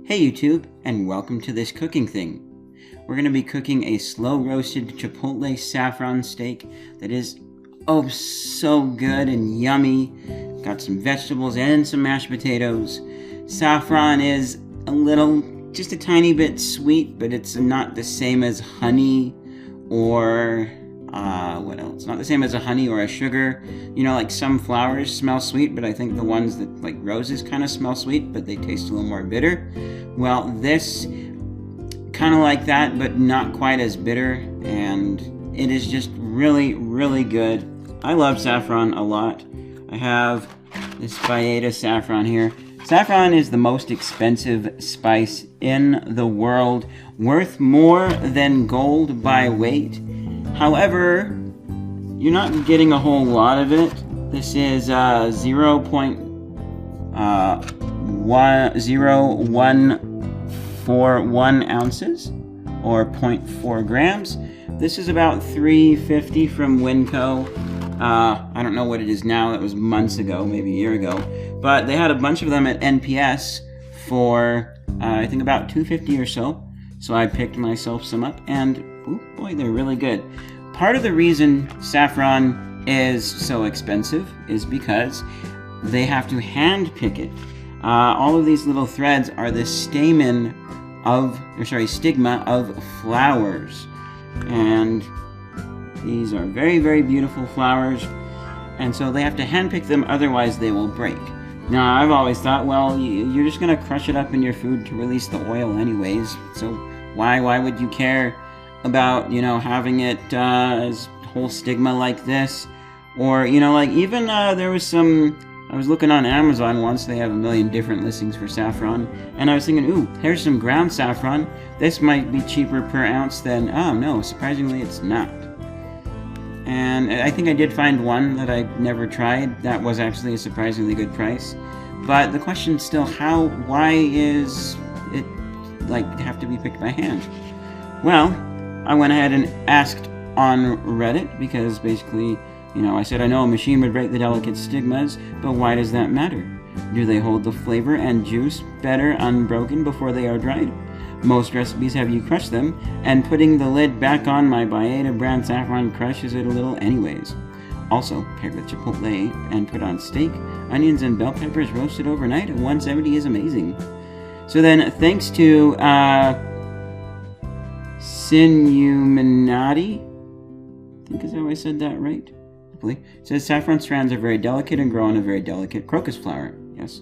Hey YouTube, and welcome to this cooking thing. We're going to be cooking a slow roasted Chipotle saffron steak that is oh so good and yummy. Got some vegetables and some mashed potatoes. Saffron is just a tiny bit sweet, but it's not the same as honey or what else? Not the same as a honey or a sugar. You know, like some flowers smell sweet, but I think the ones that, like roses, kind of smell sweet, but they taste a little more bitter. Well, this kind of like that, but not quite as bitter, and it is just really, really good. I love saffron a lot. I have this Chipotle Saffron here. Saffron is the most expensive spice in the world, worth more than gold by weight.14 you're not getting a whole lot of it. This is 0.0141 ounces, or 0.4 grams. This is about $3.50 from Winco. I don't know what it is now. It was months ago, maybe a year ago. But they had a bunch of them at NPS for, I think about $2.50 or so. So I picked myself some up, and oh boy, they're really good. Part of the reason saffron is so expensive is because they have to hand pick it. All of these little threads are the stigma of flowers. And these are very, very beautiful flowers. And so they have to hand pick them, otherwise they will break. Now, I've always thought, well, you're just going to crush it up in your food to release the oil anyways. So why would you care about, having it as whole stigma like this? Or, like even there was some, I was looking on Amazon once, they have a million different listings for saffron, and I was thinking, ooh, here's some ground saffron. This might be cheaper per ounce than, oh no, surprisingly it's not. And I think I did find one that I never tried that was actually a surprisingly good price. But the question's still, why is it have to be picked by hand? Well, I went ahead and asked on Reddit, because basically, I said I know a machine would break the delicate stigmas, but why does that matter? Do they hold the flavor and juice better unbroken before they are dried? Most recipes have you crush them, and putting the lid back on my Chipotle brand saffron crushes it a little anyways. Also, paired with Chipotle and put on steak, onions and bell peppers roasted overnight at 170 is amazing. So then, thanks to Sinuminati, I think is how I said that right. Hopefully. It says saffron strands are very delicate and grow on a very delicate crocus flower. Yes.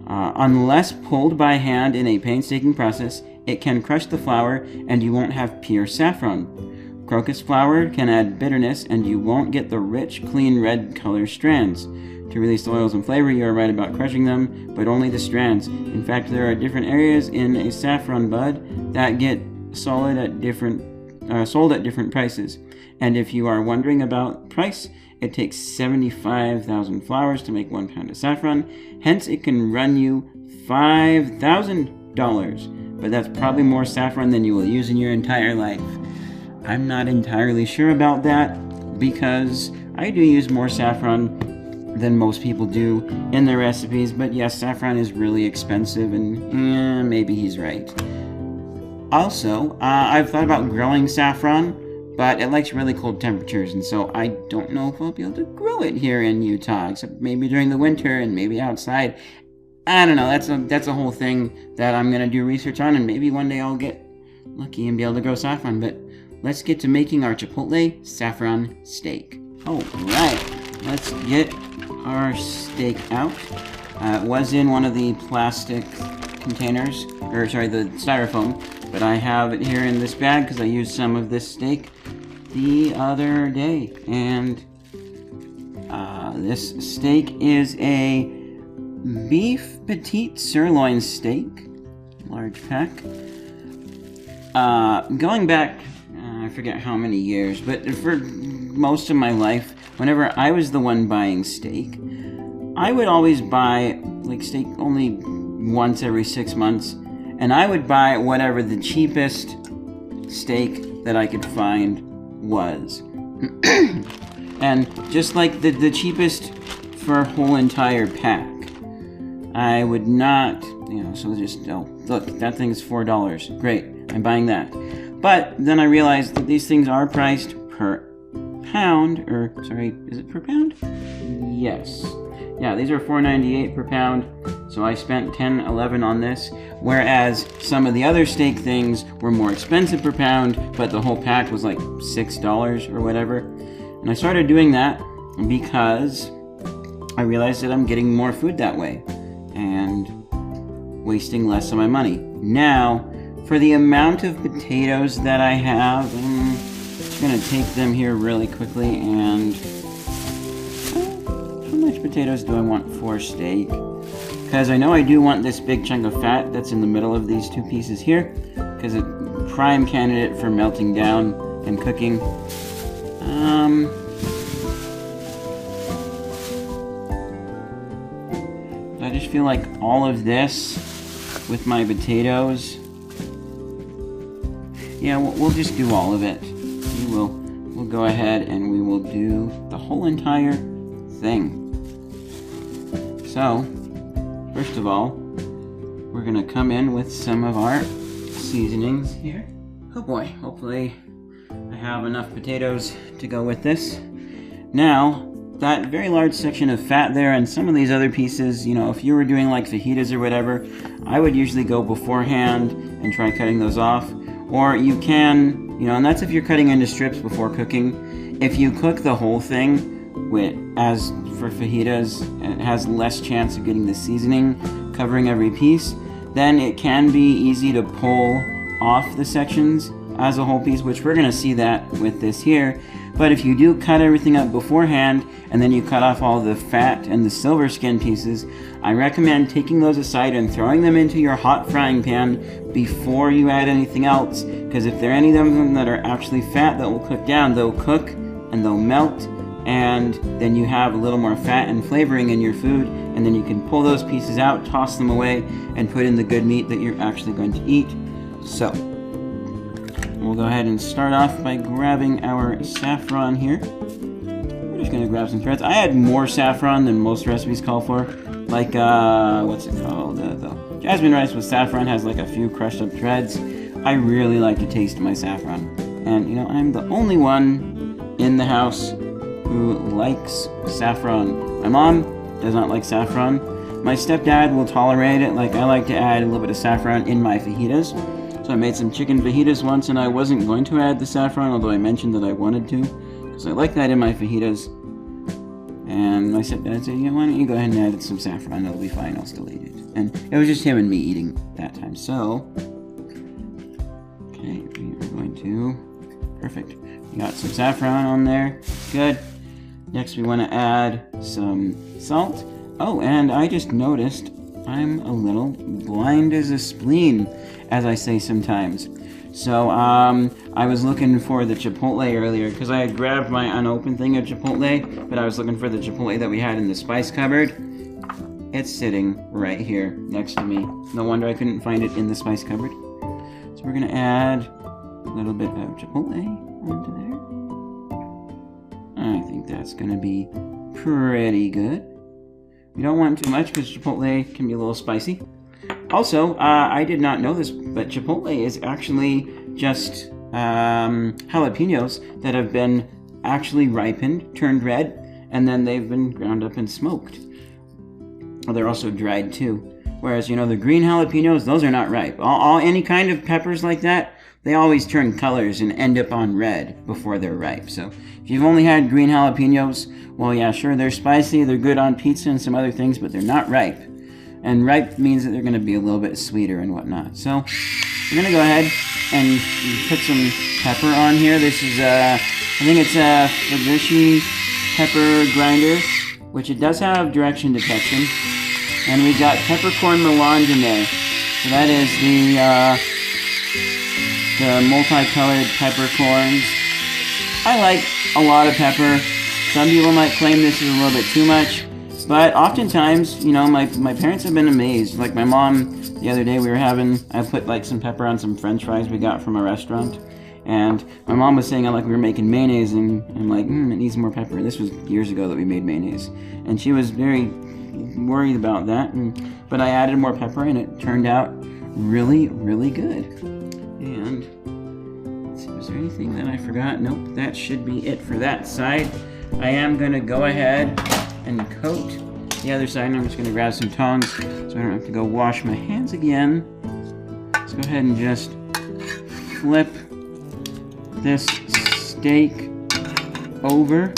Unless pulled by hand in a painstaking process, it can crush the flower and you won't have pure saffron. Crocus flower can add bitterness and you won't get the rich, clean red color strands. To release the oils and flavor, you are right about crushing them, but only the strands. In fact, there are different areas in a saffron bud that get sold at different prices. And if you are wondering about price, it takes 75,000 flowers to make 1 pound of saffron. Hence, it can run you $5,000. But that's probably more saffron than you will use in your entire life. I'm not entirely sure about that, because I do use more saffron than most people do in their recipes. But yes, saffron is really expensive, and maybe he's right. Also, I've thought about growing saffron, but it likes really cold temperatures, and so I don't know if I'll be able to grow it here in Utah, except maybe during the winter and maybe outside. I don't know, that's a whole thing that I'm going to do research on, and maybe one day I'll get lucky and be able to grow saffron. But let's get to making our Chipotle saffron steak. Alright, let's get our steak out. It was in one of the plastic containers, the styrofoam, but I have it here in this bag because I used some of this steak the other day. And this steak is a beef petite sirloin steak, large pack. Going back, I forget how many years, but for most of my life, whenever I was the one buying steak, I would always buy steak only once every 6 months, and I would buy whatever the cheapest steak that I could find was. And just like the cheapest for a whole entire pack. I would not, you know, so just, oh, look, that thing's $4. Great, I'm buying that. But then I realized that these things are priced per pound, or, sorry, is it per pound? Yes. Yeah, these are $4.98 per pound, so I spent $10.11 on this, whereas some of the other steak things were more expensive per pound, but the whole pack was like $6 or whatever. And I started doing that because I realized that I'm getting more food that way and wasting less of my money. Now, for the amount of potatoes that I have, I'm just going to take them here really quickly and... how much potatoes do I want for steak? Because I know I do want this big chunk of fat that's in the middle of these two pieces here, because it's a prime candidate for melting down and cooking. I just feel like all of this with my potatoes, yeah, we'll just do all of it. We'll go ahead and we will do the whole entire thing. So, first of all, we're gonna come in with some of our seasonings here. Oh boy, hopefully I have enough potatoes to go with this. Now, that very large section of fat there and some of these other pieces, you know, if you were doing like fajitas or whatever, I would usually go beforehand and try cutting those off. Or you can, you know, and that's if you're cutting into strips before cooking. If you cook the whole thing, as for fajitas, it has less chance of getting the seasoning covering every piece, then it can be easy to pull off the sections as a whole piece, which we're going to see that with this here. But if you do cut everything up beforehand and then you cut off all the fat and the silver skin pieces, I recommend taking those aside and throwing them into your hot frying pan before you add anything else, because if there are any of them that are actually fat that will cook down, they'll cook and they'll melt, and then you have a little more fat and flavoring in your food, and then you can pull those pieces out, toss them away, and put in the good meat that you're actually going to eat. So, we'll go ahead and start off by grabbing our saffron here. We're just going to grab some threads. I add more saffron than most recipes call for. Like, what's it called? The jasmine rice with saffron has like a few crushed up threads. I really like to taste my saffron. And, you know, I'm the only one in the house who likes saffron. My mom does not like saffron. My stepdad will tolerate it. Like, I like to add a little bit of saffron in my fajitas. So I made some chicken fajitas once, and I wasn't going to add the saffron, although I mentioned that I wanted to, because I like that in my fajitas. And my stepdad said, yeah, why don't you go ahead and add some saffron, it'll be fine, I'll still eat it. And it was just him and me eating that time. So, okay, we are going to, perfect. We got some saffron on there, good. Next we want to add some salt. Oh, and I just noticed I'm a little blind as a spleen, as I say sometimes. So, I was looking for the Chipotle earlier, because I had grabbed my unopened thing of Chipotle, but I was looking for the Chipotle that we had in the spice cupboard. It's sitting right here next to me. No wonder I couldn't find it in the spice cupboard. So we're going to add a little bit of Chipotle onto there. I think that's going to be pretty good. You don't want too much because Chipotle can be a little spicy. Also, I did not know this, but Chipotle is actually just jalapenos that have been actually ripened, turned red, and then they've been ground up and smoked. Well, they're also dried too. Whereas, you know, the green jalapenos, those are not ripe. Any kind of peppers like that, they always turn colors and end up on red before they're ripe. So if you've only had green jalapenos, well, yeah, sure, they're spicy, they're good on pizza and some other things, but they're not ripe. And ripe means that they're going to be a little bit sweeter and whatnot. So we're going to go ahead and put some pepper on here. This is, I think it's a Fabergé pepper grinder, which it does have direction detection. And we've got peppercorn melange in there. So that is the multicolored peppercorns. I like a lot of pepper. Some people might claim this is a little bit too much. But oftentimes, you know, my parents have been amazed. Like my mom, the other day I put like some pepper on some french fries we got from a restaurant. And my mom was saying like we were making mayonnaise, and I'm like, it needs more pepper. This was years ago that we made mayonnaise. And she was very worried about that, but I added more pepper and it turned out really, really good. And let's see, was there anything that I forgot? Nope, that should be it for that side. I am gonna go ahead and coat the other side, and I'm just gonna grab some tongs so I don't have to go wash my hands again. Let's go ahead and just flip this steak over.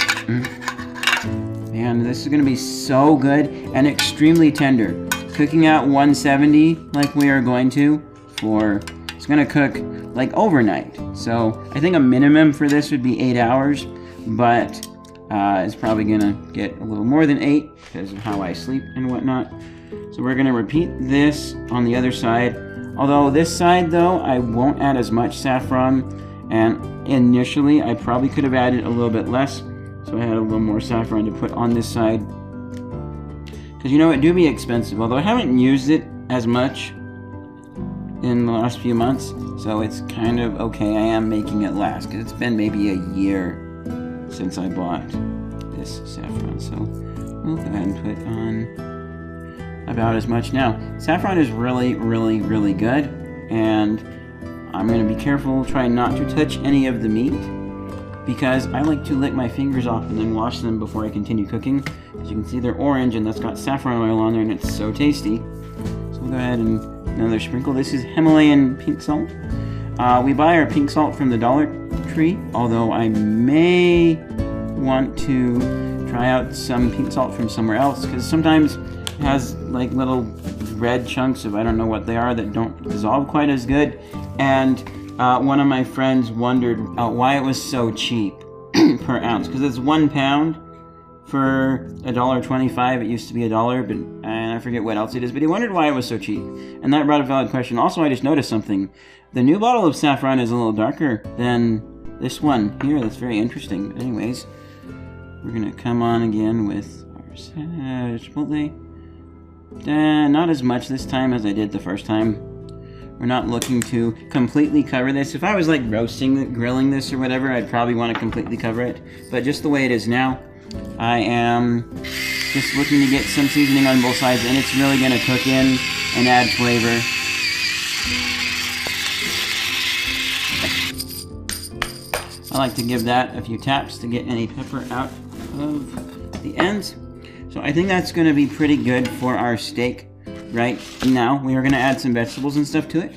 Man, this is gonna be so good and extremely tender. Cooking at 170 like we are going to it's gonna cook like overnight. So I think a minimum for this would be 8 hours, but it's probably gonna get a little more than 8 because of how I sleep and whatnot. So we're gonna repeat this on the other side. Although this side though, I won't add as much saffron, and initially I probably could have added a little bit less. So I had a little more saffron to put on this side. Because you know, it do be expensive, although I haven't used it as much in the last few months. So it's kind of okay, I am making it last, because it's been maybe a year since I bought this saffron. So we'll go ahead and put on about as much now. Saffron is really, really, really good. And I'm going to be careful, try not to touch any of the meat, because I like to lick my fingers off and then wash them before I continue cooking. As you can see, they're orange and that's got saffron oil on there and it's so tasty. So we'll go ahead and another sprinkle. This is Himalayan pink salt. We buy our pink salt from the Dollar Tree, although I may want to try out some pink salt from somewhere else, because sometimes it has like little red chunks of I don't know what they are that don't dissolve quite as good. And one of my friends wondered why it was so cheap per ounce, because it's 1 pound for $1.25. It used to be $1, but and I forget what else it is, but he wondered why it was so cheap, and that brought a valid question. Also, I just noticed something. The new bottle of saffron is a little darker than this one here. That's very interesting. But anyways, we're gonna come on again with our Chipotle. Not as much this time as I did the first time. We're not looking to completely cover this. If I was like grilling this or whatever, I'd probably want to completely cover it. But just the way it is now, I am just looking to get some seasoning on both sides, and it's really going to cook in and add flavor. I like to give that a few taps to get any pepper out of the ends. So I think that's going to be pretty good for our steak. Right now, we are going to add some vegetables and stuff to it.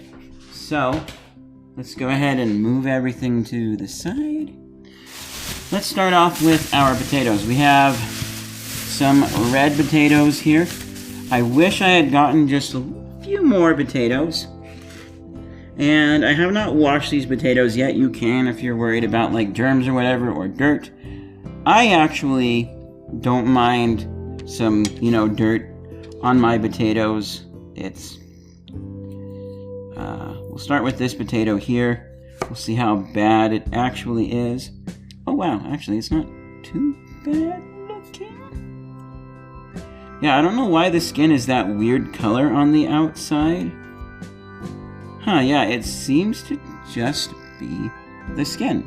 So, let's go ahead and move everything to the side. Let's start off with our potatoes. We have some red potatoes here. I wish I had gotten just a few more potatoes. And I have not washed these potatoes yet. You can if you're worried about like germs or whatever, or dirt. I actually don't mind some, dirt on my potatoes. We'll start with this potato here. We'll see how bad it actually is. Oh wow, actually it's not too bad looking. Yeah, I don't know why the skin is that weird color on the outside. Huh, yeah, it seems to just be the skin.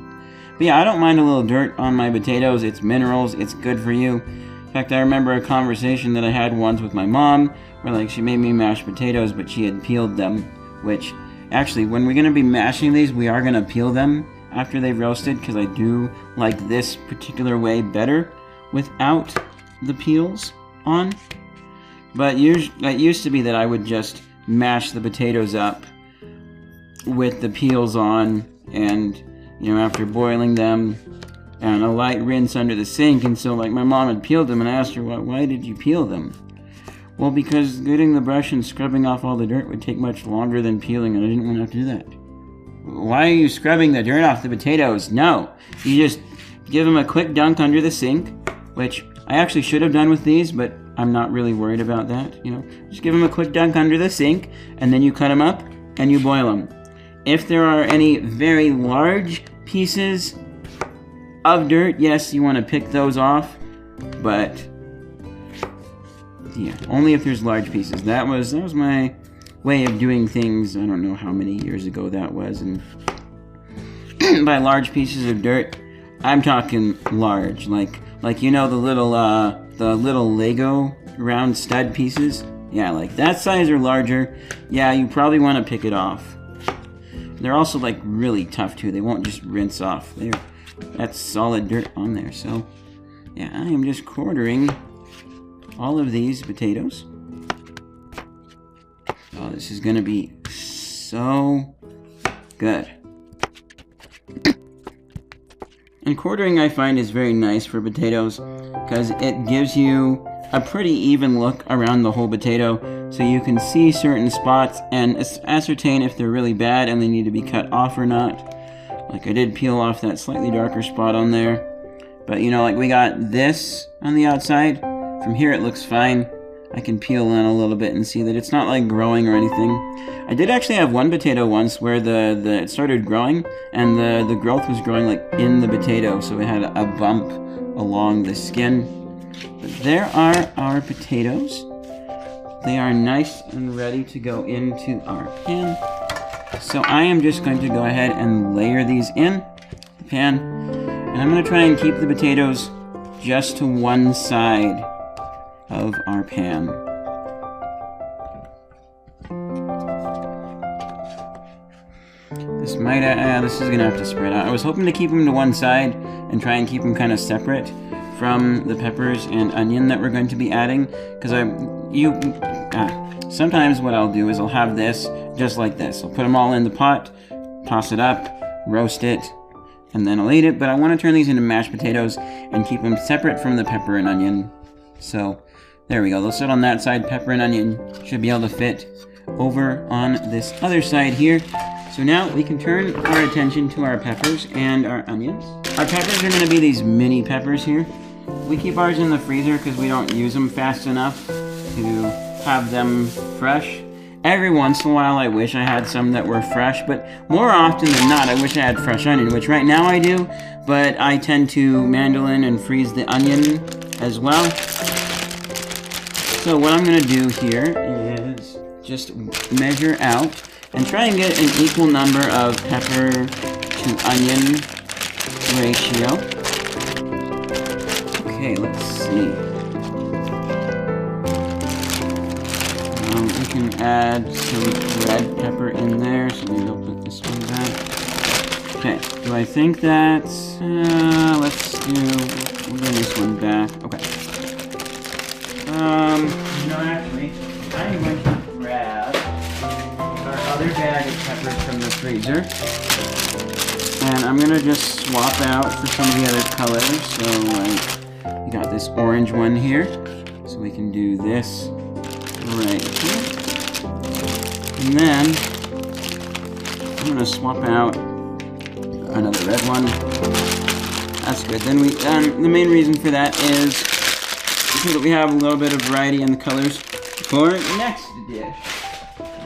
But yeah, I don't mind a little dirt on my potatoes. It's minerals, it's good for you. In fact, I remember a conversation that I had once with my mom where like she made me mash potatoes, but she had peeled them, which actually when we're going to be mashing these, we are going to peel them after they've roasted, because I do like this particular way better without the peels on. But it used to be that I would just mash the potatoes up with the peels on, and after boiling them and a light rinse under the sink. And so like my mom had peeled them, and I asked her, why did you peel them? Well, because getting the brush and scrubbing off all the dirt would take much longer than peeling, and I didn't want to have to do that. Why are you scrubbing the dirt off the potatoes? No, you just give them a quick dunk under the sink, which I actually should have done with these, but I'm not really worried about that. Just give them a quick dunk under the sink, and then you cut them up and you boil them. If there are any very large pieces of dirt, yes, you want to pick those off, but yeah, only if there's large pieces. That was my way of doing things. I don't know how many years ago that was, and by large pieces of dirt, I'm talking large, like the little Lego round stud pieces, yeah, like that size or larger, yeah, you probably want to pick it off. They're also like really tough too. They won't just rinse off. That's solid dirt on there. So yeah, I am just quartering all of these potatoes. Oh, this is gonna be so good. And quartering, I find, is very nice for potatoes because it gives you a pretty even look around the whole potato, so you can see certain spots and ascertain if they're really bad and they need to be cut off or not. Like I did peel off that slightly darker spot on there, but you know, like we got this on the outside. From here it looks fine. I can peel in a little bit and see that it's not like growing or anything. I did actually have one potato once where it started growing and the growth was growing like in the potato, so it had a bump along the skin. But there are our potatoes. They are nice and ready to go into our pan. So I am just going to go ahead and layer these in the pan. And I'm going to try and keep the potatoes just to one side of our pan. This is gonna have to spread out. I was hoping to keep them to one side and try and keep them kind of separate from the peppers and onion that we're going to be adding, because sometimes what I'll do is I'll have this just like this. I'll put them all in the pot, toss it up, roast it, and then I'll eat it. But I want to turn these into mashed potatoes and keep them separate from the pepper and onion. So there we go. They'll sit on that side. Pepper and onion should be able to fit over on this other side here. So now we can turn our attention to our peppers and our onions. Our peppers are going to be these mini peppers here. We keep ours in the freezer because we don't use them fast enough to have them fresh. Every once in a while I wish I had some that were fresh, but more often than not I wish I had fresh onion, which right now I do, but I tend to mandolin and freeze the onion as well. So what I'm going to do here is just measure out and try and get an equal number of pepper to onion ratio. Okay, let's see. We can add some red pepper in there, so maybe I'll put this one back. Okay, do I think that's... we'll bring this one back. Okay. Actually, I'm going to grab our other bag of peppers from the freezer, and I'm gonna just swap out for some of the other colors. So like, we got this orange one here, so we can do this right here, and then I'm gonna swap out another red one. That's good. Then the main reason for that is so that we have a little bit of variety in the colors for next dish.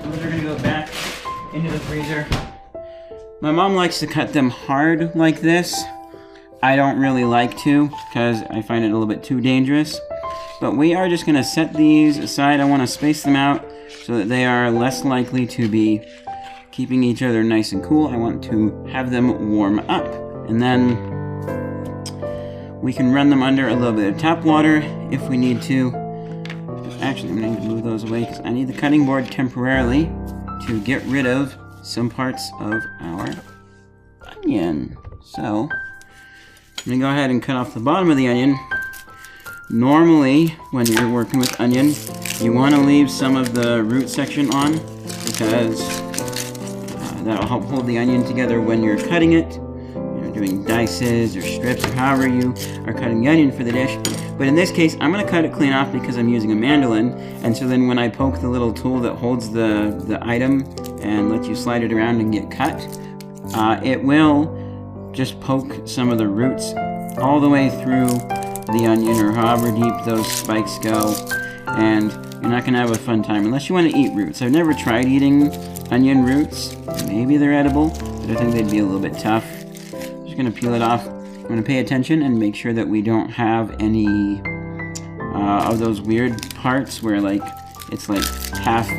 Those are going to go back into the freezer. My mom likes to cut them hard like this. I don't really like to because I find it a little bit too dangerous. But we are just going to set these aside. I want to space them out so that they are less likely to be keeping each other nice and cool. I want to have them warm up. And then we can run them under a little bit of tap water if we need to. Actually, I'm going to move those away because I need the cutting board temporarily to get rid of some parts of our onion. So, I'm going to go ahead and cut off the bottom of the onion. Normally, when you're working with onion, you want to leave some of the root section on because that'll help hold the onion together when you're cutting it. Doing dices or strips or however you are cutting the onion for the dish. But in this case, I'm going to cut it clean off because I'm using a mandolin, and so then when I poke the little tool that holds the item and lets you slide it around and get cut, it will just poke some of the roots all the way through the onion or however deep those spikes go, and you're not going to have a fun time unless you want to eat roots. I've never tried eating onion roots. Maybe they're edible, but I think they'd be a little bit tough. Going to peel it off. I'm going to pay attention and make sure that we don't have any of those weird parts where like it's like half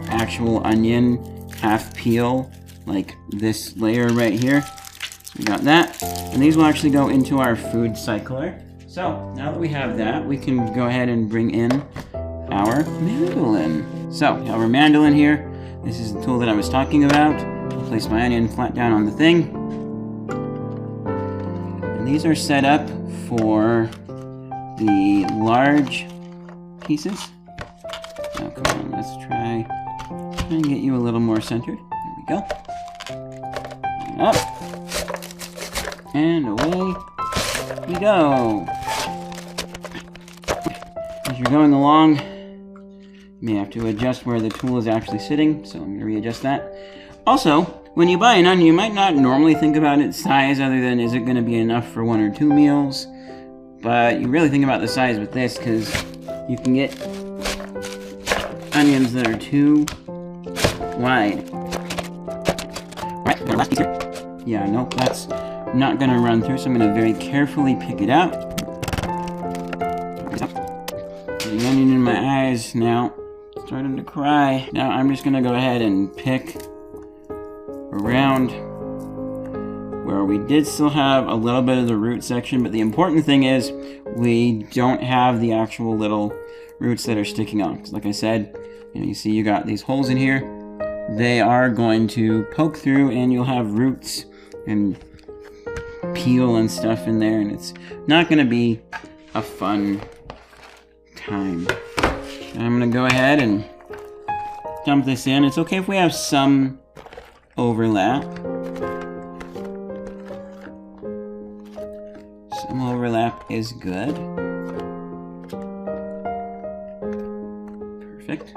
actual onion, half peel, like this layer right here. So we got that, and these will actually go into our food cycler. So, now that we have that, we can go ahead and bring in our mandolin. So, our mandolin here, this is the tool that I was talking about. I'll place my onion flat down on the thing. And these are set up for the large pieces. Now, come on, let's try and get you a little more centered. There we go. And up. And away we go. As you're going along, you may have to adjust where the tool is actually sitting, so I'm going to readjust that. Also, when you buy an onion, you might not normally think about its size other than is it going to be enough for 1 or 2 meals, but you really think about the size with this because you can get onions that are too wide. Right, the last piece here. Yeah, nope, that's not going to run through, so I'm going to very carefully pick it out. The onion in my eyes now, starting to cry. Now I'm just going to go ahead and pick around where we did still have a little bit of the root section, but the important thing is we don't have the actual little roots that are sticking on. 'Cause like I said, you see you got these holes in here. They are going to poke through and you'll have roots and peel and stuff in there, and it's not going to be a fun time. I'm going to go ahead and dump this in. It's okay if we have some overlap. Some overlap is good. Perfect.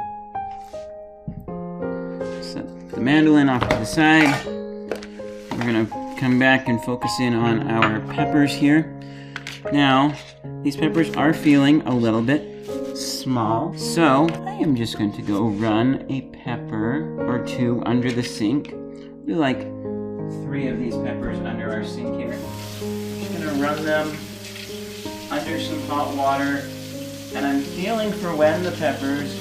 Set the mandolin off to the side. We're going to come back and focus in on our peppers here. Now, these peppers are feeling a little bit small, so I am just going to go run a pepper or 2 under the sink. Do like 3 of these peppers under our sink here. Just gonna run them under some hot water, and I'm feeling for when the peppers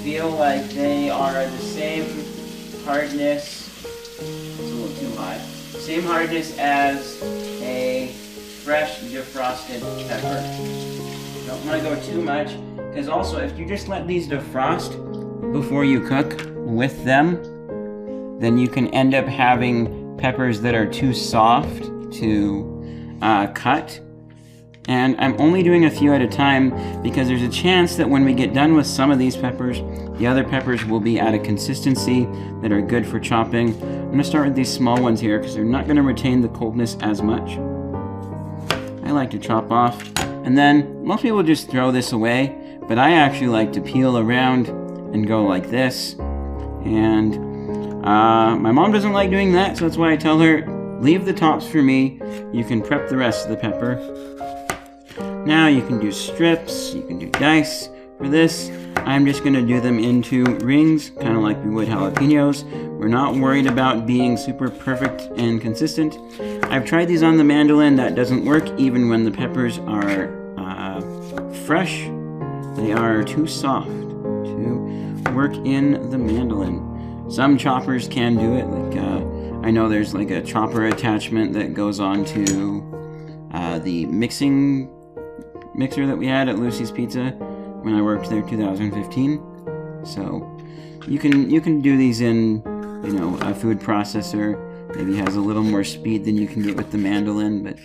feel like they are the same hardness. It's a little too hot. Same hardness as a fresh defrosted pepper. Don't want to go too much, because also if you just let these defrost before you cook with them, then you can end up having peppers that are too soft to cut. And I'm only doing a few at a time because there's a chance that when we get done with some of these peppers, the other peppers will be at a consistency that are good for chopping. I'm going to start with these small ones here because they're not going to retain the coldness as much. I like to chop off, and then most people just throw this away, but I actually like to peel around and go like this. And my mom doesn't like doing that, so that's why I tell her, leave the tops for me. You can prep the rest of the pepper. Now you can do strips, you can do dice. For this, I'm just going to do them into rings, kind of like we would jalapenos. We're not worried about being super perfect and consistent. I've tried these on the mandolin. That doesn't work even when the peppers are fresh. They are too soft to work in the mandolin. Some choppers can do it. Like I know there's like a chopper attachment that goes on to the mixer that we had at Lucy's Pizza when I worked there 2015. So you can do these in, you know, a food processor. Maybe has a little more speed than you can get with the mandolin, but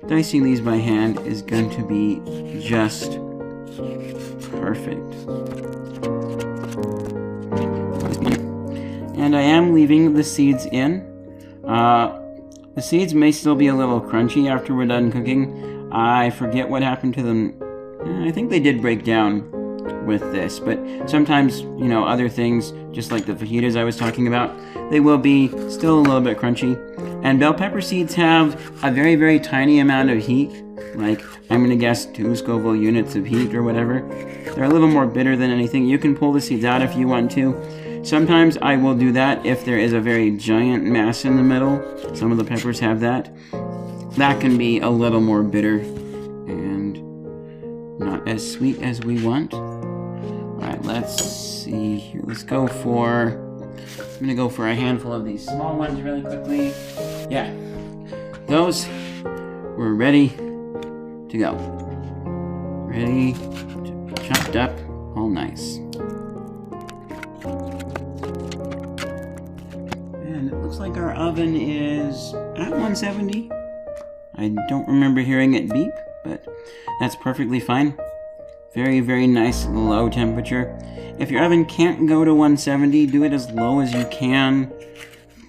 dicing these by hand is going to be just perfect. And I am leaving the seeds in. The seeds may still be a little crunchy after we're done cooking. I forget what happened to them. I think they did break down with this, but sometimes, you know, other things, just like the fajitas I was talking about, they will be still a little bit crunchy. And bell pepper seeds have a very, very tiny amount of heat, like I'm gonna guess 2 Scoville units of heat or whatever. They're a little more bitter than anything. You can pull the seeds out if you want to. Sometimes I will do that if there is a very giant mass in the middle. Some of the peppers have that. That can be a little more bitter and not as sweet as we want. Alright, let's see here. I'm gonna go for a handful of these small ones really quickly. Yeah, those were ready to to go. Ready to be chopped up, all nice. And it looks like our oven is at 170. I don't remember hearing it beep, but that's perfectly fine. Very, very nice low temperature. If your oven can't go to 170, do it as low as you can.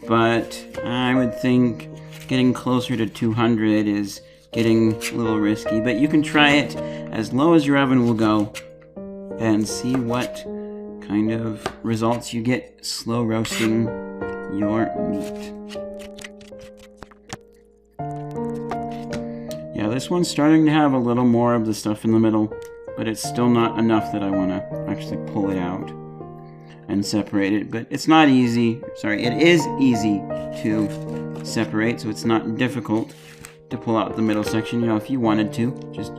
But I would think getting closer to 200 is getting a little risky. But you can try it as low as your oven will go and see what kind of results you get slow roasting your meat. Yeah, this one's starting to have a little more of the stuff in the middle, but it's still not enough that I want to actually pull it out and separate it. But it's not easy. Sorry, it is easy to separate, so it's not difficult to pull out the middle section. You know, if you wanted to, just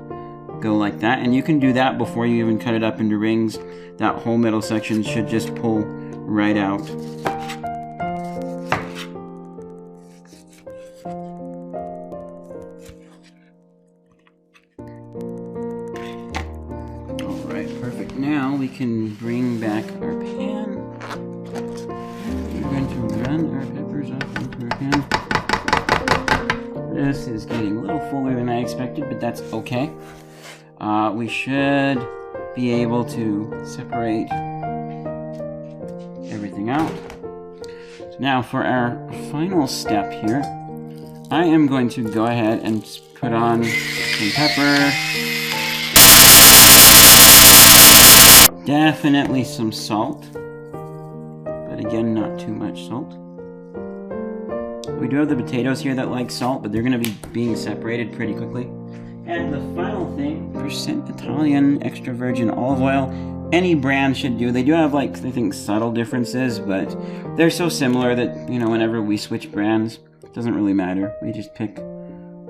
go like that. And you can do that before you even cut it up into rings. That whole middle section should just pull right out. Now we can bring back our pan. We're going to run our peppers up into our pan. This is getting a little fuller than I expected, but that's okay. We should be able to separate everything out. So now for our final step here, I am going to go ahead and put on some pepper. Definitely some salt, but again, not too much salt. We do have the potatoes here that like salt, but they're going to be being separated pretty quickly. And the final thing, percent Italian extra virgin olive oil. Any brand should do. They do have, like, I think, subtle differences, but they're so similar that, you know, whenever we switch brands, it doesn't really matter. We just pick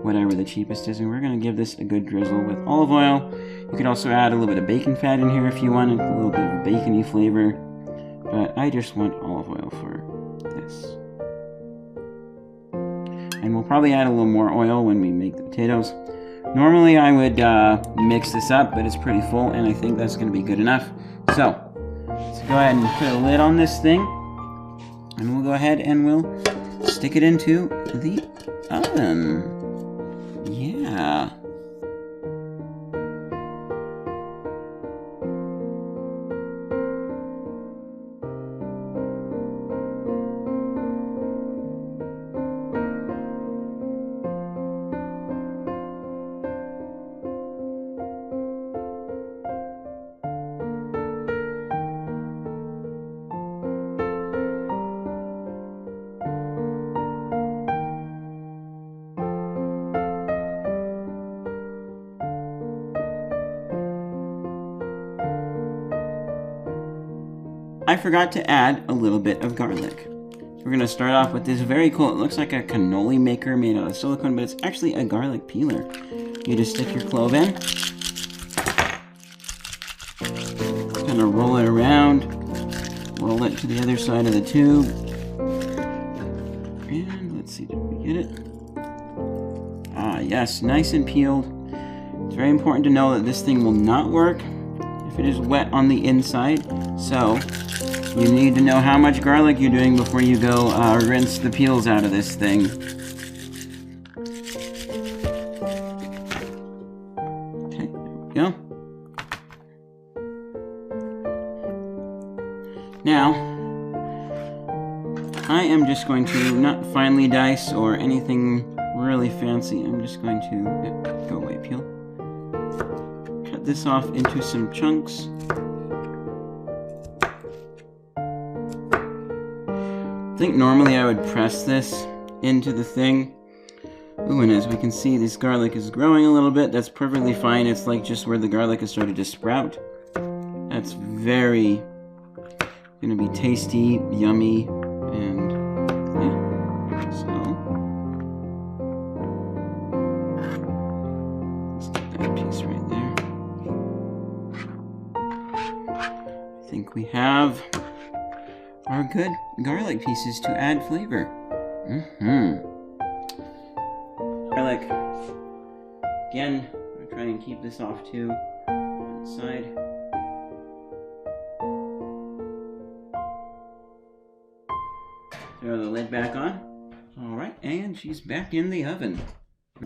whatever the cheapest is, and we're going to give this a good drizzle with olive oil. You could also add a little bit of bacon fat in here if you wanted, a little bit of a bacony flavor, but I just want olive oil for this. And we'll probably add a little more oil when we make the potatoes. Normally I would mix this up, but it's pretty full, and I think that's going to be good enough. So, let's go ahead and put a lid on this thing, and we'll go ahead and we'll stick it into the oven. Yeah. I forgot to add a little bit of garlic. So we're going to start off with this very cool, it looks like a cannoli maker made out of silicone, but it's actually a garlic peeler. You just stick your clove in, kind of roll it around, roll it to the other side of the tube, and let's see, did we get it? Ah, yes, nice and peeled. It's very important to know that this thing will not work if it is wet on the inside, so you need to know how much garlic you're doing before you go rinse the peels out of this thing. Okay, there we go. Now, I am just going to not finely dice or anything really fancy. I'm just going to, go away, peel. Cut this off into some chunks. I think normally I would press this into the thing. Ooh, and as we can see, this garlic is growing a little bit. That's perfectly fine. It's like just where the garlic has started to sprout. That's very gonna be tasty, yummy, and yeah. So let's get that piece right there. I think we have our good garlic pieces to add flavor. Garlic. Again, I'm try and keep this off too. One side. Throw the lid back on. Alright, and she's back in the oven.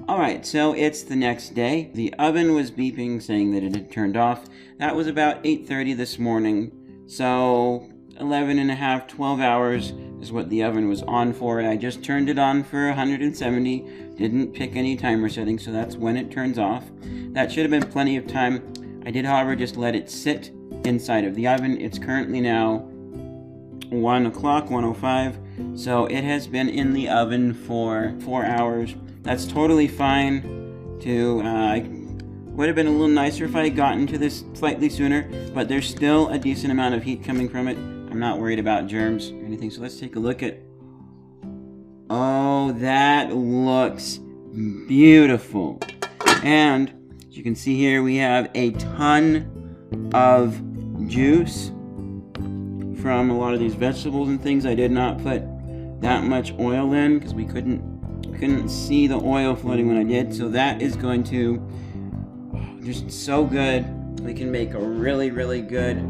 Alright, so it's the next day. The oven was beeping, saying that it had turned off. That was about 8:30 this morning. So 11 and a half, 12 hours is what the oven was on for. I just turned it on for 170. Didn't pick any timer settings, so that's when it turns off. That should have been plenty of time. I did, however, just let it sit inside of the oven. It's currently now 1 o'clock, 1:05. So it has been in the oven for 4 hours. That's totally fine. Would have been a little nicer if I had gotten to this slightly sooner, but there's still a decent amount of heat coming from it. I'm not worried about germs or anything, so let's take a look at... Oh, that looks beautiful. And as you can see here, we have a ton of juice from a lot of these vegetables and things. I did not put that much oil in because we couldn't see the oil floating when I did, so that is going to just so good. We can make a really, really good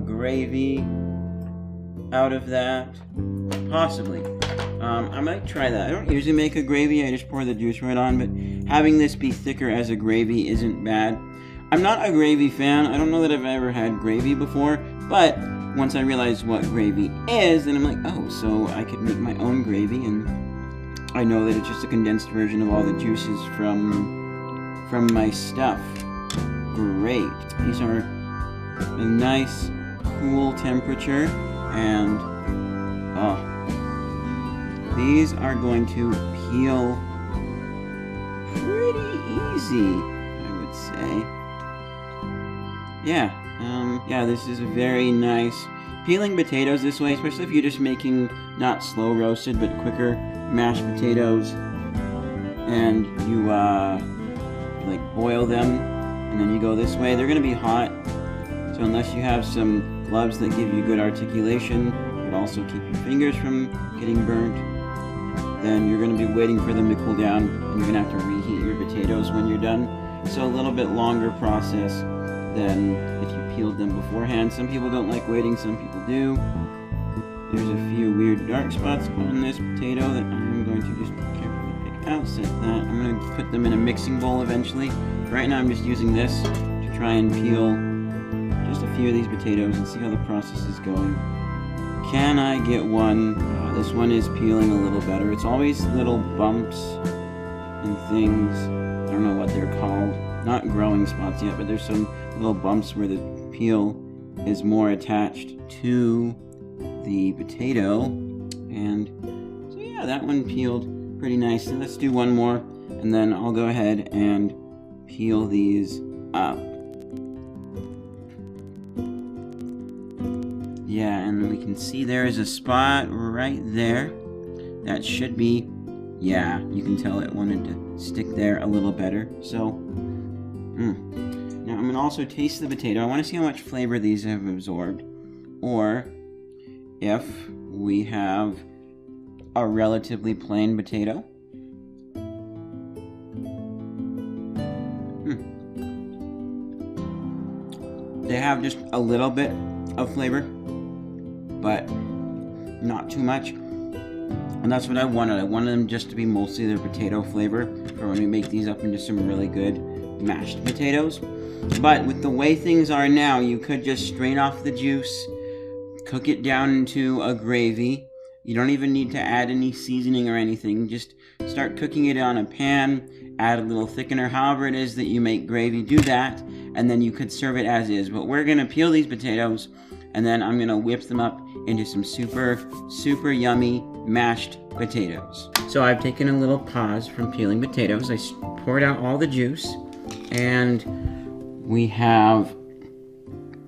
gravy out of that, possibly. I might try that. I don't usually make a gravy, I just pour the juice right on, but having this be thicker as a gravy isn't bad. I'm not a gravy fan. I don't know that I've ever had gravy before, but once I realized what gravy is, then I'm like, oh, so I could make my own gravy, and I know that it's just a condensed version of all the juices from my stuff. Great. These are a nice, cool temperature, and these are going to peel pretty easy, I would say. Yeah, this is a very nice. Peeling potatoes this way, especially if you're just making not slow roasted, but quicker mashed potatoes, and you like boil them, and then you go this way, they're going to be hot, so unless you have some gloves that give you good articulation, but also keep your fingers from getting burnt, then you're going to be waiting for them to cool down, and you're going to have to reheat your potatoes when you're done. So a little bit longer process than if you peeled them beforehand. Some people don't like waiting, some people do. There's a few weird dark spots on this potato that I'm going to just carefully pick out. Set that. I'm going to put them in a mixing bowl eventually. Right now I'm just using this to try and peel just a few of these potatoes and see how the process is going. Can I get one? This one is peeling a little better. It's always little bumps and things. I don't know what they're called. Not growing spots yet, but there's some little bumps where the peel is more attached to the potato. And so yeah, that one peeled pretty nicely. Let's do one more, and then I'll go ahead and peel these up. Yeah, and we can see there is a spot right there. That should be, yeah, you can tell it wanted to stick there a little better. So, now I'm going to also taste the potato. I want to see how much flavor these have absorbed, or if we have a relatively plain potato. They have just a little bit of flavor, but not too much. And that's what I wanted. I wanted them just to be mostly their potato flavor for when we make these up into some really good mashed potatoes. But with the way things are now, you could just strain off the juice, cook it down into a gravy. You don't even need to add any seasoning or anything. Just start cooking it on a pan, add a little thickener, however it is that you make gravy, do that, and then you could serve it as is. But we're going to peel these potatoes, and then I'm going to whip them up into some super, super yummy mashed potatoes. So I've taken a little pause from peeling potatoes. I poured out all the juice, and we have,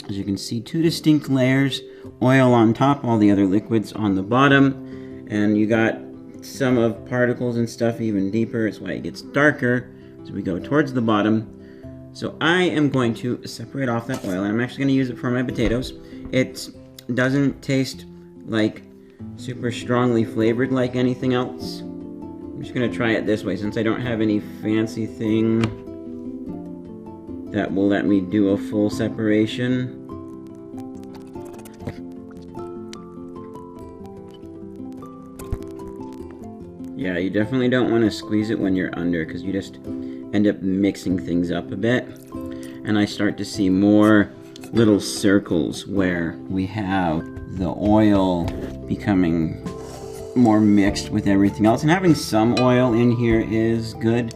as you can see, two distinct layers. Oil on top, all the other liquids on the bottom, and you got some of particles and stuff even deeper. It's why it gets darker as we go towards the bottom. So I am going to separate off that oil, and I'm actually going to use it for my potatoes. It doesn't taste like super strongly flavored like anything else. I'm just going to try it this way since I don't have any fancy thing that will let me do a full separation. Yeah, you definitely don't want to squeeze it when you're under, because you just end up mixing things up a bit. And I start to see more little circles where we have the oil becoming more mixed with everything else. And having some oil in here is good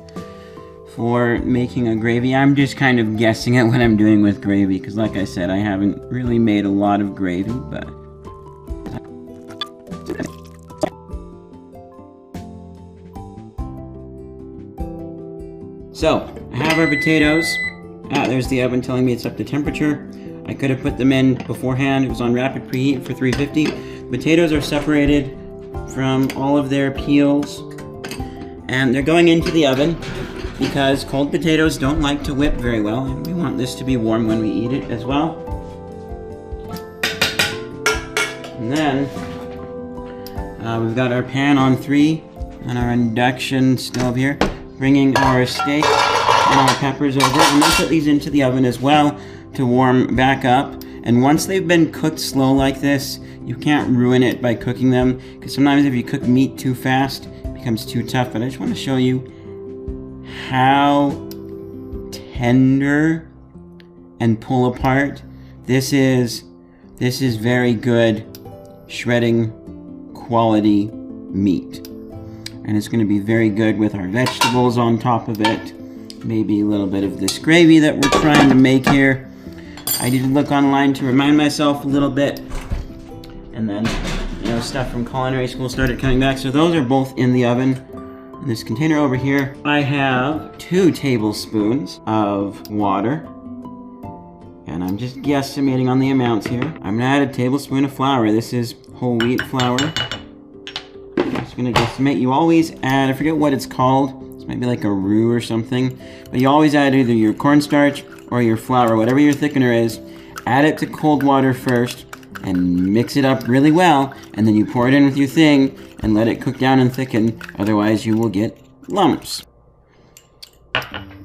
for making a gravy. I'm just kind of guessing at what I'm doing with gravy, because like I said, I haven't really made a lot of gravy, but... So, I have our potatoes. There's the oven telling me it's up to temperature. I could have put them in beforehand. It was on rapid preheat for 350. Potatoes are separated from all of their peels, and they're going into the oven because cold potatoes don't like to whip very well, and we want this to be warm when we eat it as well. And then we've got our pan on 3 and our induction stove here, bringing our steak and our peppers over, and then put these into the oven as well to warm back up. And once they've been cooked slow like this, you can't ruin it by cooking them, because sometimes if you cook meat too fast, it becomes too tough. But I just want to show you how tender and pull apart this is. This is very good shredding quality meat, and it's going to be very good with our vegetables on top of it. Maybe a little bit of this gravy that we're trying to make here. I did look online to remind myself a little bit, and then, you know, stuff from culinary school started coming back. So those are both in the oven. In this container over here, I have 2 tablespoons of water, and I'm just guesstimating on the amounts here. I'm gonna add a tablespoon of flour. This is whole wheat flour. I'm just gonna guesstimate. You always add, I forget what it's called. This might be like a roux or something, but you always add either your cornstarch or your flour, whatever your thickener is. Add it to cold water first and mix it up really well, and then you pour it in with your thing and let it cook down and thicken, otherwise you will get lumps.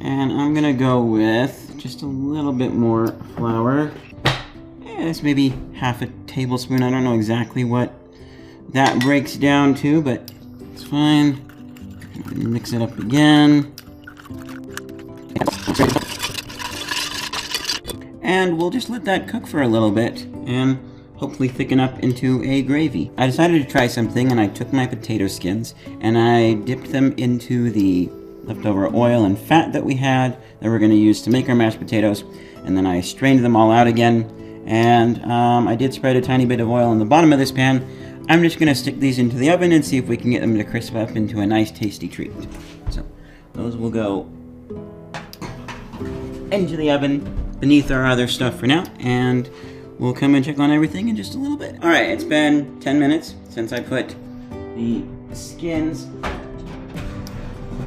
And I'm gonna go with just a little bit more flour. Yeah, it's maybe half a tablespoon. I don't know exactly what that breaks down to, but it's fine. Mix it up again. And we'll just let that cook for a little bit and hopefully thicken up into a gravy. I decided to try something, and I took my potato skins and I dipped them into the leftover oil and fat that we had that we're going to use to make our mashed potatoes, and then I strained them all out again, and I did spread a tiny bit of oil on the bottom of this pan. I'm just going to stick these into the oven and see if we can get them to crisp up into a nice tasty treat. So those will go into the oven beneath our other stuff for now, and we'll come and check on everything in just a little bit. Alright, it's been 10 minutes since I put the skins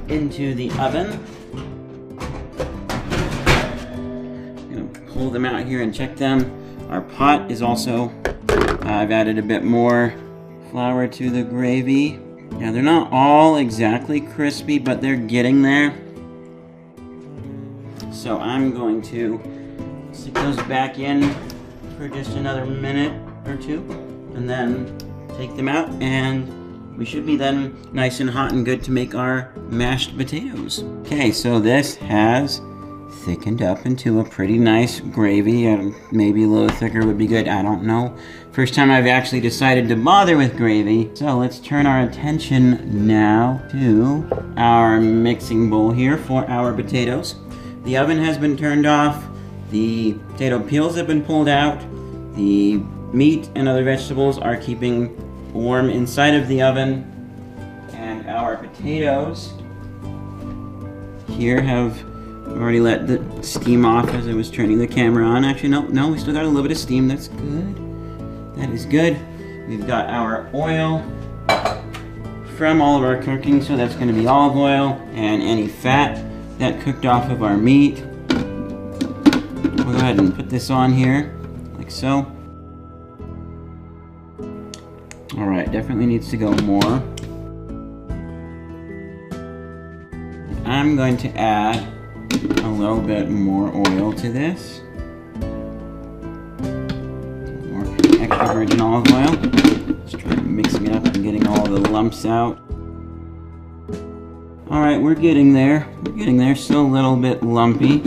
into the oven. I'm going to pull them out here and check them. Our pot is also, I've added a bit more flour to the gravy. Now, they're not all exactly crispy, but they're getting there. So I'm going to stick those back in for just another minute or 2, and then take them out, and we should be then nice and hot and good to make our mashed potatoes. Okay, so this has thickened up into a pretty nice gravy. Maybe a little thicker would be good, I don't know. First time I've actually decided to bother with gravy. So let's turn our attention now to our mixing bowl here for our potatoes. The oven has been turned off. The potato peels have been pulled out. The meat and other vegetables are keeping warm inside of the oven. And our potatoes here have already let the steam off as I was turning the camera on. Actually, no, we still got a little bit of steam. That's good. That is good. We've got our oil from all of our cooking, so that's going to be olive oil and any fat that cooked off of our meat. We'll go ahead and put this on here, like so. Alright, definitely needs to go more. I'm going to add a little bit more oil to this. More extra virgin olive oil. Just try mixing it up and getting all the lumps out. Alright, we're getting there. We're getting there. Still a little bit lumpy.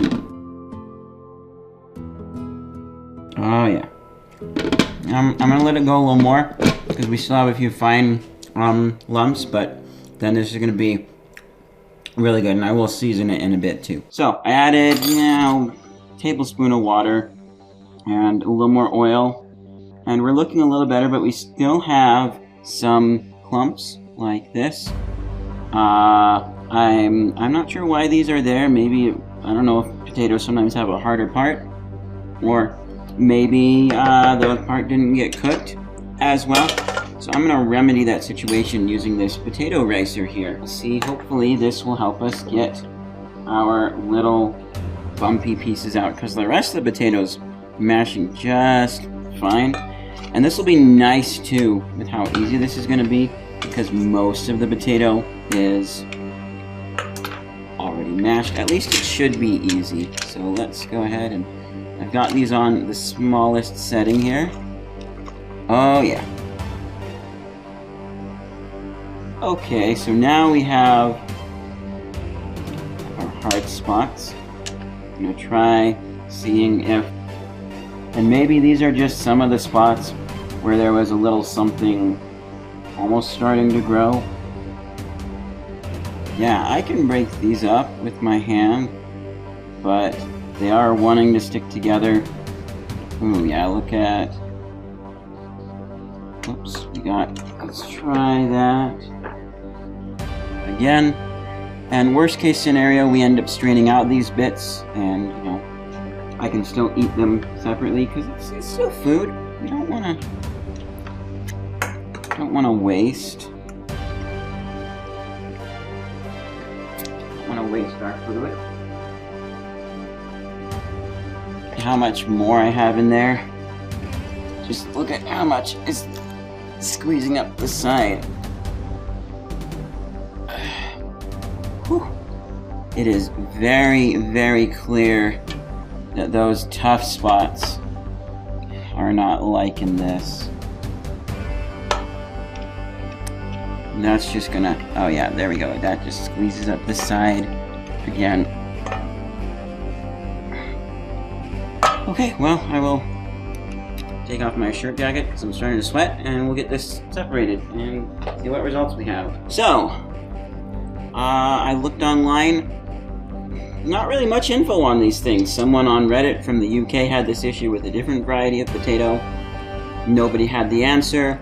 Oh yeah. I'm gonna let it go a little more because we still have a few fine lumps, but then this is gonna be really good, and I will season it in a bit too. So I added now a tablespoon of water and a little more oil, and we're looking a little better, but we still have some clumps like this. I'm not sure why these are there. Maybe, I don't know if potatoes sometimes have a harder part, or maybe the part didn't get cooked as well. So I'm going to remedy that situation using this potato ricer here. See, hopefully this will help us get our little bumpy pieces out, because the rest of the potatoes mashing just fine. And this will be nice too with how easy this is going to be, because most of the potato is already mashed. At least it should be easy. So let's go ahead, and I've got these on the smallest setting here. Oh yeah. Okay, so now we have our hard spots. I'm gonna try seeing if, and maybe these are just some of the spots where there was a little something almost starting to grow. Yeah, I can break these up with my hand, but they are wanting to stick together. Ooh, yeah, look at, oops, we got, let's try that again. And worst case scenario, we end up straining out these bits, and you know, I can still eat them separately because it's still food. We don't want to waste. Waste our fluid. How much more I have in there. Just look at how much is squeezing up the side. Whew. It is very, very clear that those tough spots are not liking this. And that's just gonna, oh yeah, there we go. That just squeezes up the side again. Okay, well, I will take off my shirt jacket because I'm starting to sweat, and we'll get this separated and see what results we have. So, I looked online. Not really much info on these things. Someone on Reddit from the UK had this issue with a different variety of potato. Nobody had the answer.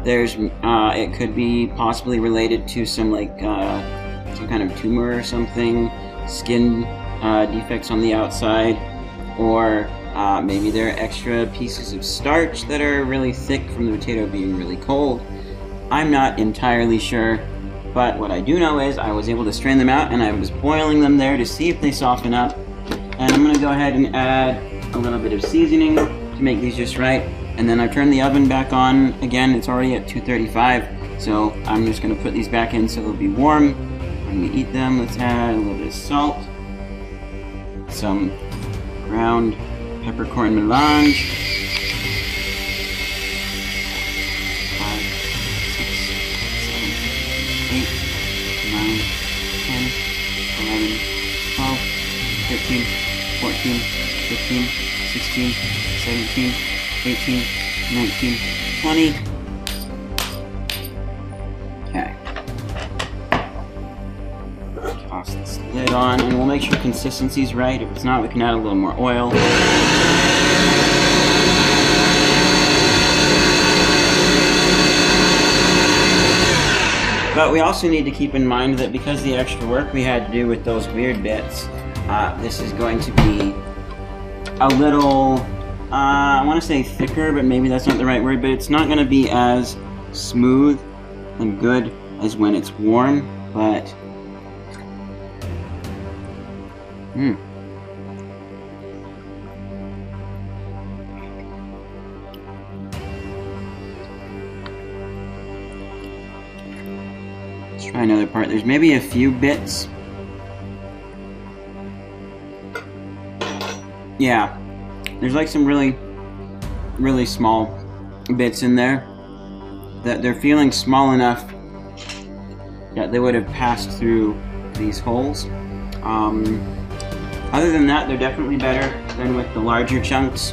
There's, it could be possibly related to some some kind of tumor or something, skin defects on the outside, or maybe there are extra pieces of starch that are really thick from the potato being really cold. I'm not entirely sure, but what I do know is I was able to strain them out, and I was boiling them there to see if they soften up. And I'm going to go ahead and add a little bit of seasoning to make these just right. And then I've turned the oven back on again. It's already at 235, so I'm just going to put these back in so they'll be warm when we eat them. Let's add a little bit of salt, some ground peppercorn melange, 5, 6, 7, 8, 9, 10, 11, 12, 13, 14, 15, 16, 17, 18, 19, 20. Okay. Toss this lid on, and we'll make sure consistency's right. If it's not, we can add a little more oil. But we also need to keep in mind that because of the extra work we had to do with those weird bits, this is going to be a little, I want to say thicker, but maybe that's not the right word, but it's not going to be as smooth and good as when it's warm, but let's try another part. There's maybe a few bits Yeah, there's like some really, really small bits in there that they're feeling small enough that they would have passed through these holes. Other than that, they're definitely better than with the larger chunks.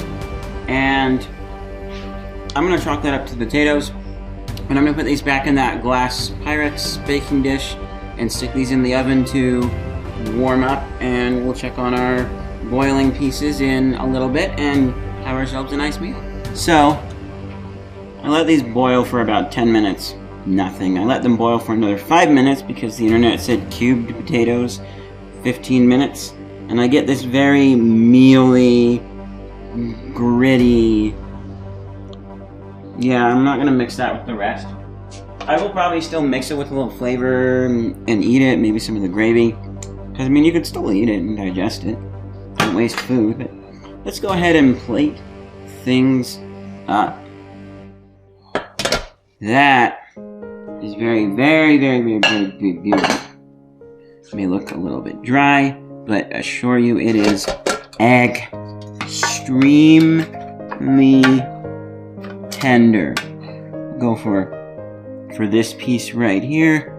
And I'm gonna chalk that up to the potatoes. And I'm gonna put these back in that glass Pyrex baking dish and stick these in the oven to warm up, and we'll check on our boiling pieces in a little bit and have ourselves a nice meal. So, I let these boil for about 10 minutes. Nothing. I let them boil for another 5 minutes because the internet said cubed potatoes, 15 minutes. And I get this very mealy, gritty... Yeah, I'm not gonna mix that with the rest. I will probably still mix it with a little flavor and eat it, maybe some of the gravy. Because, I mean, you could still eat it and digest it. Don't waste food, but let's go ahead and plate things up. That is very, very, very, very, very beautiful. It may look a little bit dry, but I assure you it is extremely tender. Go for this piece right here.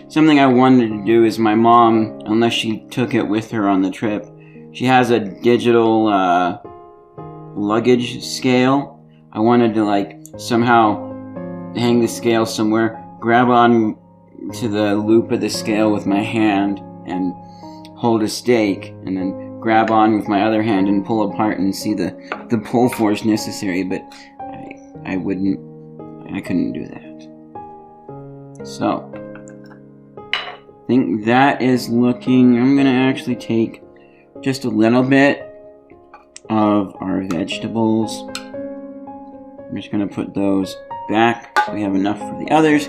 Something I wanted to do is my mom, unless she took it with her on the trip, she has a digital luggage scale. I wanted to like somehow hang the scale somewhere, grab on to the loop of the scale with my hand and hold a steak, and then grab on with my other hand and pull apart and see the pull force necessary, but I couldn't do that. So, I think that is looking, I'm gonna actually take just a little bit of our vegetables. I'm just gonna put those back so we have enough for the others.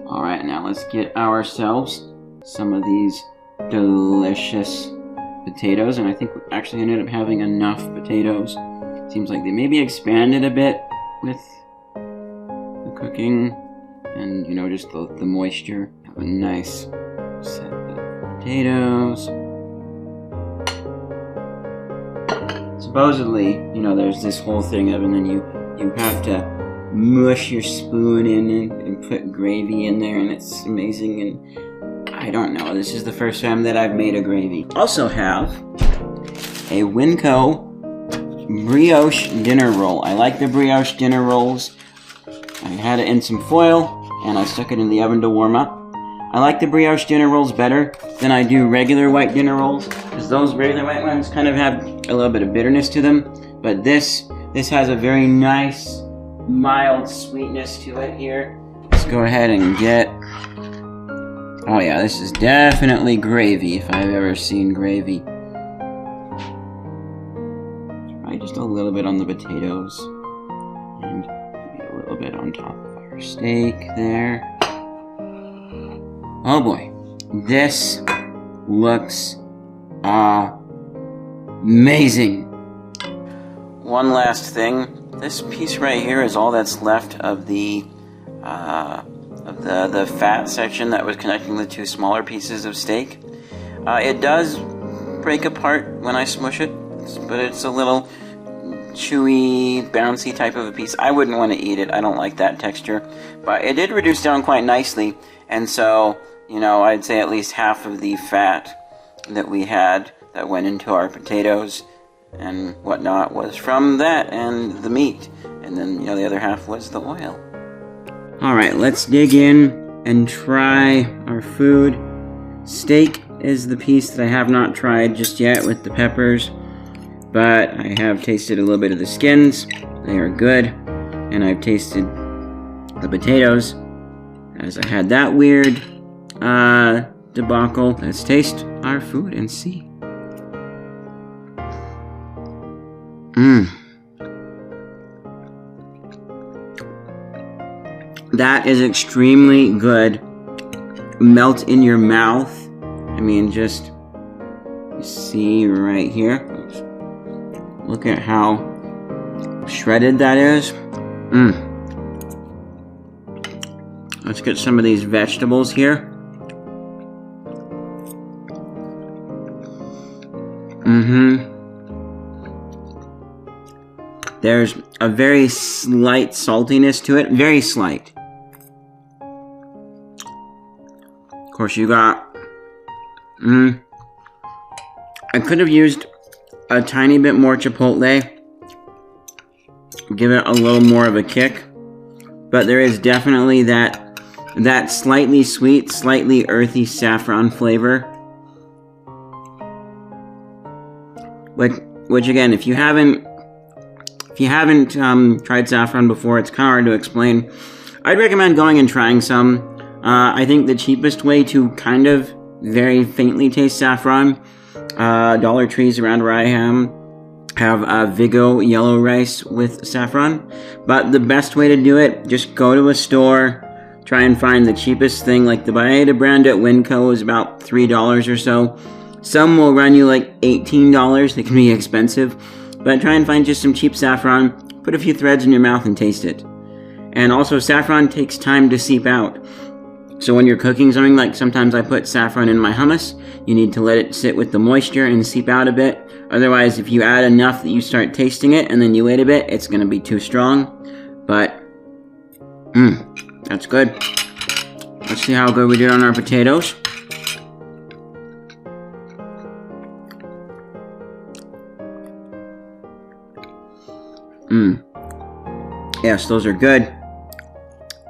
Alright, now let's get ourselves some of these delicious potatoes, and I think we actually ended up having enough potatoes. Seems like they maybe expanded a bit with the cooking and, you know, just the moisture. Have a nice set of potatoes. Supposedly, you know, there's this whole thing of, and then you have to mush your spoon in and put gravy in there, and it's amazing. And I don't know, this is the first time that I've made a gravy. Also have a Winco brioche dinner roll. I like the brioche dinner rolls. I had it in some foil and I stuck it in the oven to warm up. I like the brioche dinner rolls better than I do regular white dinner rolls, because those regular white ones kind of have a little bit of bitterness to them, but this has a very nice mild sweetness to it here. Let's go ahead and get... Oh yeah, this is definitely gravy if I've ever seen gravy. Try just a little bit on the potatoes. And maybe a little bit on top of our steak there. Oh boy. This looks amazing. One last thing. This piece right here is all that's left of the fat section that was connecting the two smaller pieces of steak. It does break apart when I smush it, but it's a little chewy, bouncy type of a piece. I wouldn't want to eat it. I don't like that texture. But it did reduce down quite nicely, and so, you know, I'd say at least half of the fat that we had that went into our potatoes and whatnot was from that and the meat. And then, you know, the other half was the oil. Alright, let's dig in and try our food. Steak is the piece that I have not tried just yet with the peppers, but I have tasted a little bit of the skins. They are good. And I've tasted the potatoes, as I had that weird debacle. Let's taste our food and see. That is extremely good. Melt in your mouth. I mean, just you see right here. Look at how Shredded, that is. Let's get some of these vegetables here. There's a very slight saltiness to it. Very slight. Of course, you got... I could have used a tiny bit more chipotle. Give it a little more of a kick. But there is definitely that slightly sweet, slightly earthy saffron flavor. Which again, if you haven't tried saffron before, it's kind of hard to explain. I'd recommend going and trying some. I think the cheapest way to kind of very faintly taste saffron, Dollar Trees around where I am have Vigo yellow rice with saffron. But the best way to do it, just go to a store, try and find the cheapest thing. Like the Baeda brand at Winco is about $3 or so. Some will run you like $18. They can be expensive. But try and find just some cheap saffron, put a few threads in your mouth and taste it. And also, saffron takes time to seep out. So when you're cooking something, like sometimes I put saffron in my hummus, you need to let it sit with the moisture and seep out a bit. Otherwise, if you add enough that you start tasting it and then you wait a bit, it's going to be too strong. But, that's good. Let's see how good we did on our potatoes. Yes, those are good.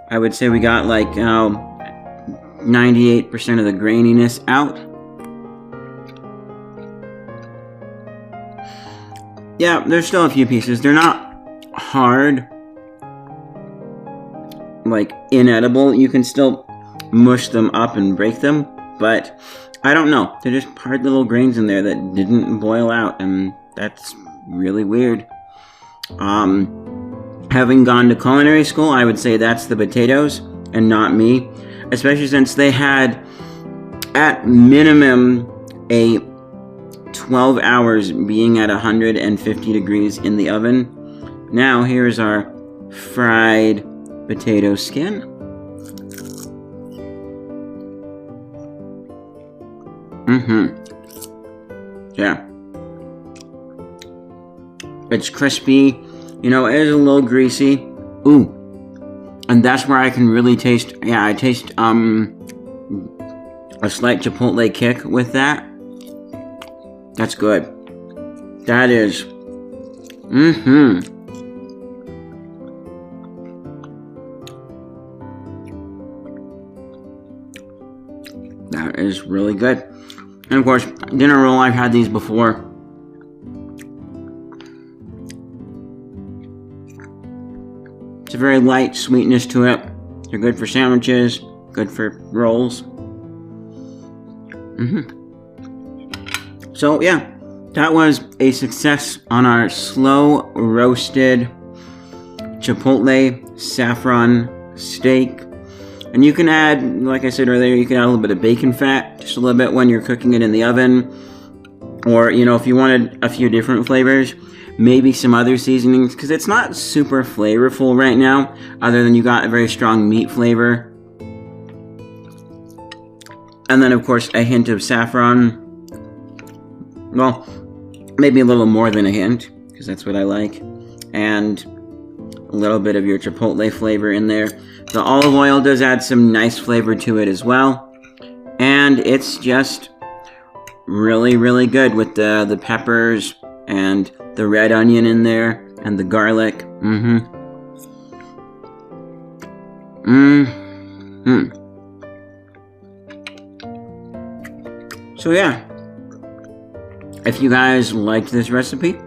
I would say we got like 98% of the graininess out. Yeah, there's still a few pieces. They're not hard, like inedible. You can still mush them up and break them, but I don't know. They're just hard little grains in there that didn't boil out, and that's really weird. Having gone to culinary school, I would say that's the potatoes and not me, especially since they had at minimum a 12 hours being at 150 degrees in the oven. Now here's our fried potato skin. Yeah. It's crispy. You know, it is a little greasy. Ooh. And that's where I can really taste, I taste a slight chipotle kick with that. That's good. That is, that is really good. And of course, dinner roll, I've had these before. It's a very light sweetness to it. They're good for sandwiches, good for rolls. So yeah, that was a success on our slow roasted Chipotle saffron steak. And you can add, like I said earlier, you can add a little bit of bacon fat, just a little bit when you're cooking it in the oven. Or, you know, if you wanted a few different flavors, maybe some other seasonings, because it's not super flavorful right now, other than you got a very strong meat flavor. And then, of course, a hint of saffron. Well, maybe a little more than a hint, because that's what I like. And a little bit of your chipotle flavor in there. The olive oil does add some nice flavor to it as well. And it's just really, really good with the peppers and the red onion in there and the garlic. So yeah, if you guys liked this recipe,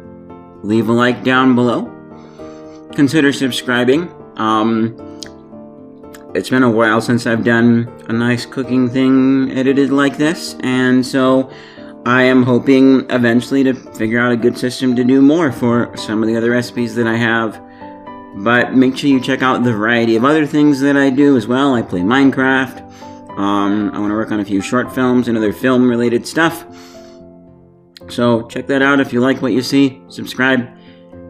leave a like down below. Consider subscribing. It's been a while since I've done a nice cooking thing edited like this, and so I am hoping eventually to figure out a good system to do more for some of the other recipes that I have. But make sure you check out the variety of other things that I do as well. I play Minecraft. I want to work on a few short films and other film-related stuff. So check that out if you like what you see. Subscribe.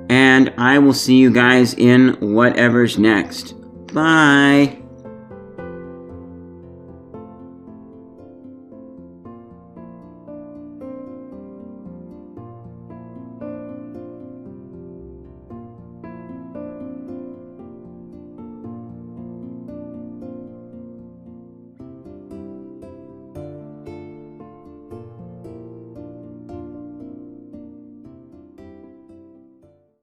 and I will see you guys in whatever's next. Bye!